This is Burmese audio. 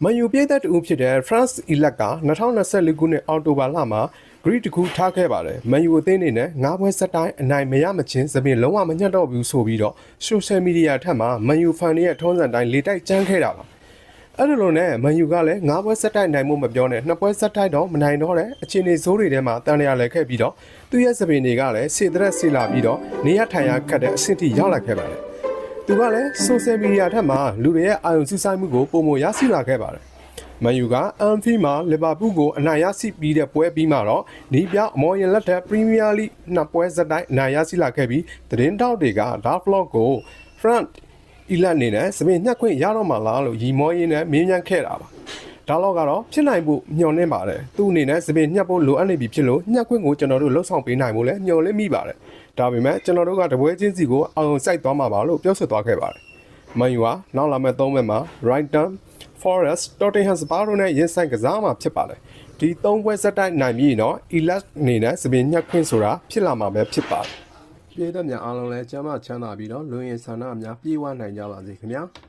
မန်ယူပြည်သက်တူဖြစ်တဲ့ France Elect က2024ခုနှစ်အောက်တိုဘာလမှာ Greek တခုထားခဲ့ပါတယ်။မန်ယူအသင်းအနေနဲ့၅ပွဲဆက်တိုင်းအနိုင်မရမချင်းသဖြင့်လုံးဝမညှက်တော့ဘူးဆိုပြီးတော့ social media ထက်မှာမန်ယူဖန်တွေရဲ့ထုံးစံတိုင်းလေတိုက်ကြမ်းခဲ့တာပါ။အဲ့လိုနဲ့မန်ယူကလည်း၅ပွဲဆက်တိုင်းနိုင်မှုမပြောနဲ့၂ပွဲဆက်တိုင်းတော့မနိုင်တော့တဲ့အခြေအနေဆိုးတွေထဲမှာတန်ရလဲခဲ့ပြီးတော့သူ့ရဲ့စပင်တွေကလည်းစေတရက်စီလာပြီးတော့နေရထိုင်ရခတ်တဲ့အဆင့်ထိရောက်လာခဲ့ပါတယ်။သူကလည်း social media ထက်မှာလူတွေရဲ့အာရုံစူးစိုက်မှုကိုပုံမရရှိလာခဲ့ပါတယ်။မန်ယူကအန်ဖီမှာလီဗာပူးကိုအနိုင်ရရှိပြီးတဲ့ပွဲပြီးမှတော့နီးပြအမော်ရင်လက်ထက်ပရီးမီးယားလိနှစ်ပွဲဆက်တိုက်အနိုင်ရရှိလာခဲ့ပြီးသတင်းတောက်တွေကဒါဖလော့ကို France Elect အနေနဲ့စပင်ညှက်ခွင့်ရတော့မှလားလို့ရီမောရင်းနဲ့မေးမြန်းခဲ့တာပါ။ဒါတော့ကတော့ဖြစ်နိုင်ဖို့မျှော်လင့်ပါတယ်။သူ့အနေနဲ့စပင်ညှက်ဖို့လိုအပ်နေပြီဖြစ်လို့ညှက်ခွင့်ကိုကျွန်တော်တို့လှုပ်ဆောင်ပေးနိုင်ဖို့လည်းမျှော်လင့်မိပါတယ်။ဒါပေမဲ့ကျွန်တော်တို့ကတပွဲချင်းစီကိုအောင်စိုက်သွားမှာပါလို့ပြောဆိုသွားခဲ့ပါတယ်။မန်ယူကနောက်လာမဲ့၃ပွဲမှာ Brighton Forest Tottenham Hotspur တို့နဲ့ရင်ဆိုင်ကစားမှာဖြစ်ပါတယ်။ဒီ၃ပွဲဆက်တိုက်နိုင်ပြီးတော့ Elect အနေနဲ့စပင်ညှက်ခွင့်ဆိုတာဖြစ်လာမှာပဲဖြစ်ပါတယ်။ပြည်သက်များအားလုံးလည်းကျမ်းမာချမ်းသာပြီးတော့လူရင်ဆန္ဒများပြေဝနိုင်ကြပါစေခင်ဗျာ။